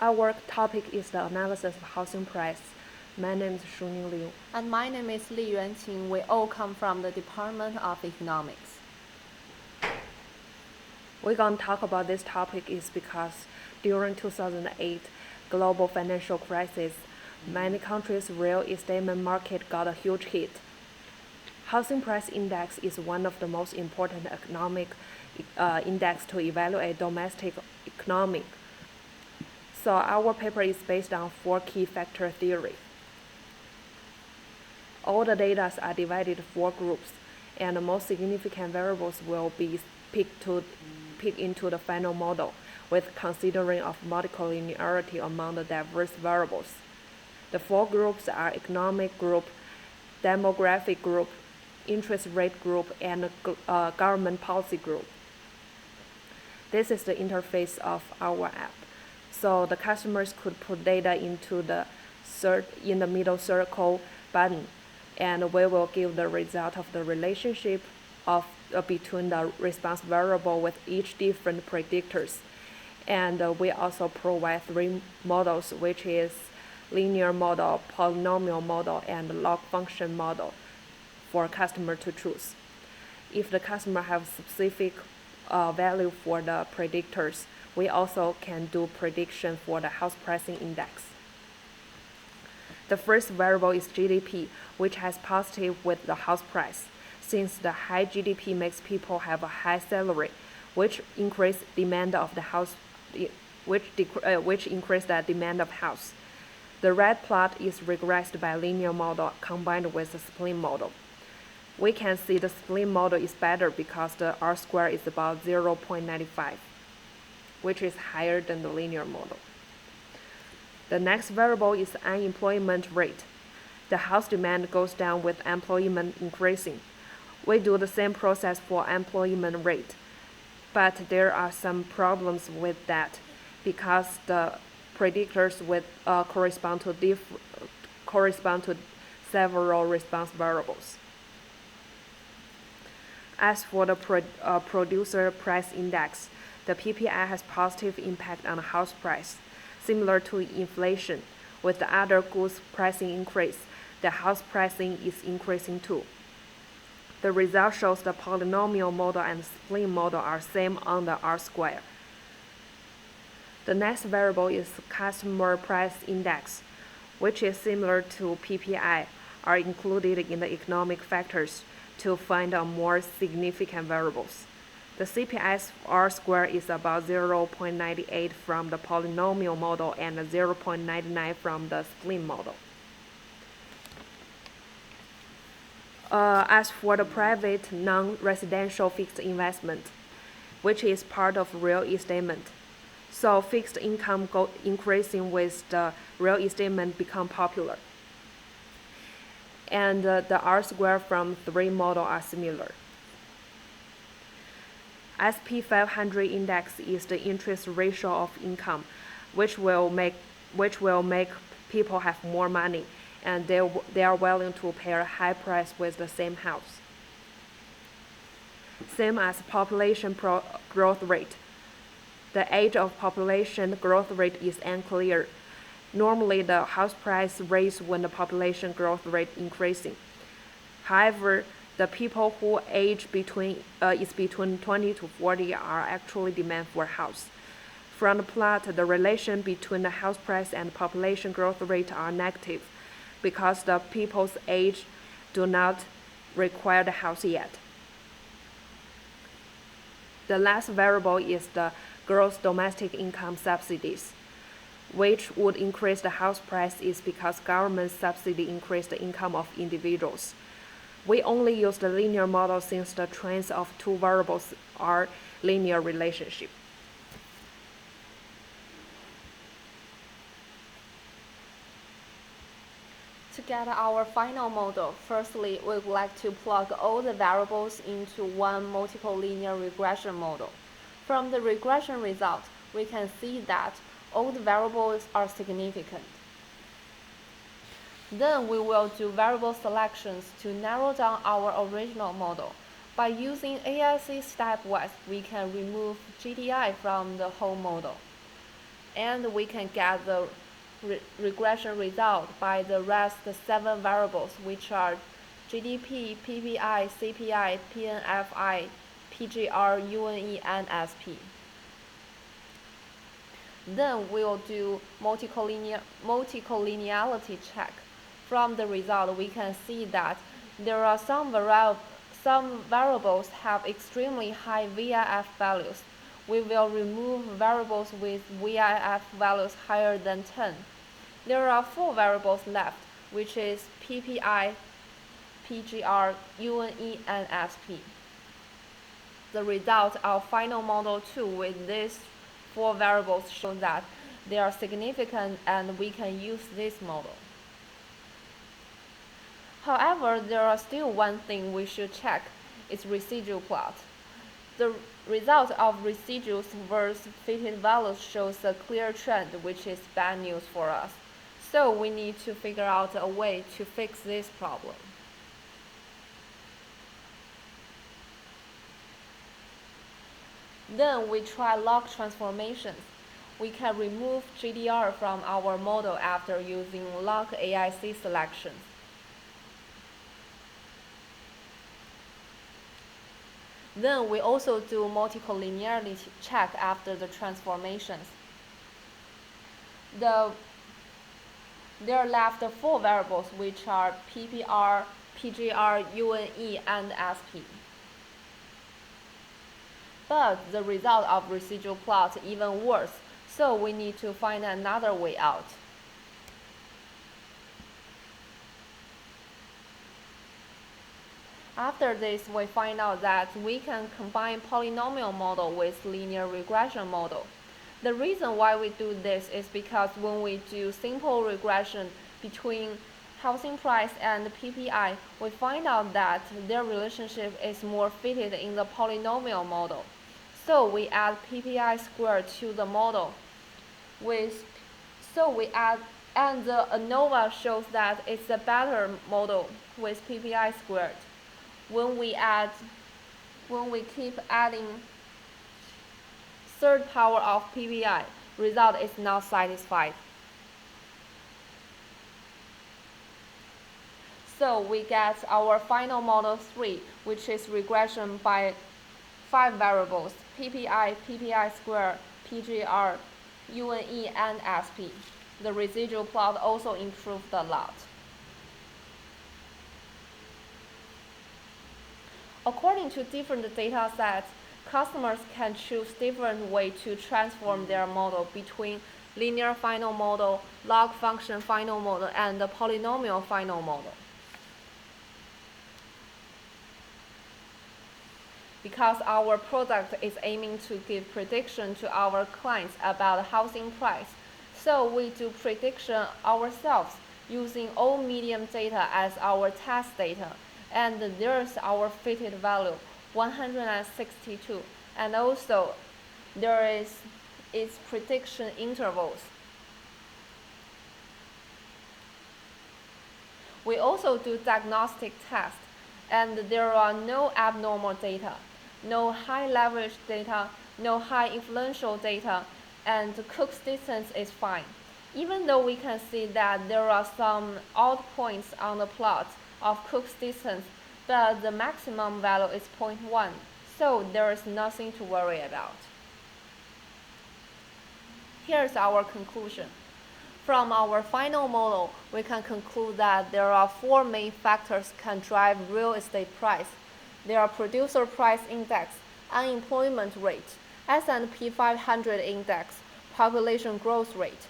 Our topic is the analysis of housing price. My name is Shuning Liu. And my name is Li Yuanqing. We all come from the Department of Economics. We're going to talk about this topic is because during 2008 global financial crisis, many countries' real estate market got a huge hit. Housing price index is one of the most important economic index to evaluate domestic economy. So our paper is based on 4 key factor theory. All the data are divided 4 groups, and the most significant variables will be picked into the final model with considering of multiple linearity among the diverse variables. The 4 groups are economic group, demographic group, interest rate group, and government policy group. This is the interface of our app. So the customers could put data into the in the middle circle button, and we will give the result of the relationship of between the response variable with each different predictors. And we also provide 3 models, which is linear model, polynomial model, and log function model for customer to choose. If the customer have specific value for the predictors, we also can do prediction for the house pricing index. The first variable is GDP, which has positive with the house price, since the high GDP makes people have a high salary, which increase demand of the house, which increase the demand of house. The red plot is regressed by linear model combined with the split model. We can see the split model is better because the R square is about 0.95, which is higher than the linear model. The next variable is unemployment rate. The house demand goes down with employment increasing. We do the same process for employment rate, but there are some problems with that because the predictors correspond to several response variables. As for the producer price index, the PPI has positive impact on the house price, similar to inflation. With the other goods pricing increase, the house pricing is increasing too. The result shows the polynomial model and split model are same on the R square. The next variable is customer price index, which is similar to PPI, are included in the economic factors to find out more significant variables. The CPI's R square is about 0.98 from the polynomial model and 0.99 from the split model. As for the private non-residential fixed investment, which is part of real estate, so fixed income increasing with the real estate become popular. And the R square from 3 model are similar. SP 500 index is the interest ratio of income, which will make people have more money, and they are willing to pay a high price with the same house. Same as population growth rate. The age of population growth rate is unclear. Normally, the house price raises when the population growth rate increasing. However, the people who age between 20 to 40 are actually demand for a house. From the plot, the relation between the house price and population growth rate are negative because the people's age do not require the house yet. The last variable is the gross domestic income subsidies, which would increase the house price is because government subsidy increase the income of individuals. We only use the linear model since the trains of 2 variables are linear relationship. To get our final model, firstly, we would like to plug all the variables into one multiple linear regression model. From the regression result, we can see that all the variables are significant. Then we will do variable selections to narrow down our original model. By using AIC stepwise, we can remove GDI from the whole model. and we can get the regression result by the rest 7 variables, which are GDP, PPI, CPI, PNFI, PGR, UNE, and SP. Then we'll do multicollinearity check. From the result, we can see that there are some variables have extremely high VIF values. We will remove variables with VIF values higher than 10. There are 4 variables left, which is PPI, PGR, UNE, and SP. The result of final model 2 with these 4 variables show that they are significant and we can use this model. However, there are still one thing we should check, its residual plot. The result of residuals versus fitted values shows a clear trend, which is bad news for us. So we need to figure out a way to fix this problem. Then we try log transformations. We can remove GDR from our model after using log AIC selections. Then we also do multicollinearity check after the transformations. There are left 4 variables, which are PPR, PGR, UNE, and SP. But the result of residual plot is even worse, so we need to find another way out. After this, we find out that we can combine polynomial model with linear regression model. The reason why we do this is because when we do simple regression between housing price and PPI, we find out that their relationship is more fitted in the polynomial model. So we add PPI squared to the model. And the ANOVA shows that it's a better model with PPI squared. When we keep adding third power of PPI, result is not satisfied. So we get our final model 3, which is regression by 5 variables, PPI, PPI squared, PGR, UNE, and SP. The residual plot also improved a lot. According to different data sets, customers can choose different ways to transform their model between linear final model, log function final model, and the polynomial final model. Because our product is aiming to give prediction to our clients about housing price, so we do prediction ourselves using all medium data as our test data, and there's our fitted value 162, and also there is its prediction intervals. We also do diagnostic tests, and there are no abnormal data, no high leverage data, no high influential data, and the Cook's distance is fine. Even though we can see that there are some odd points on the plot of Cook's distance, but the maximum value is 0.1, so there is nothing to worry about. Here's our conclusion. From our final model, we can conclude that there are 4 main factors can drive real estate price. There are producer price index, unemployment rate, S&P 500 index, population growth rate.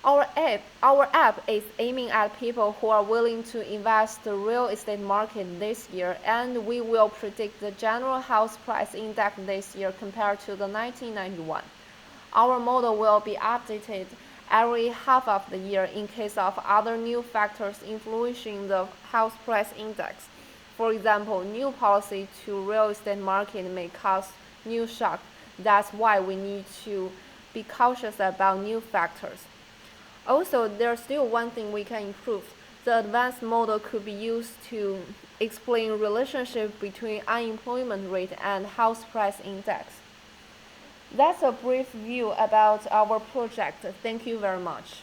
Our app is aiming at people who are willing to invest the real estate market this year, and we will predict the general house price index this year compared to the 1991. Our model will be updated every half of the year in case of other new factors influencing the house price index. For example, new policy to real estate market may cause new shock. That's why we need to be cautious about new factors. Also, there's still one thing we can improve. The advanced model could be used to explain relationship between unemployment rate and house price index. That's a brief view about our project. Thank you very much.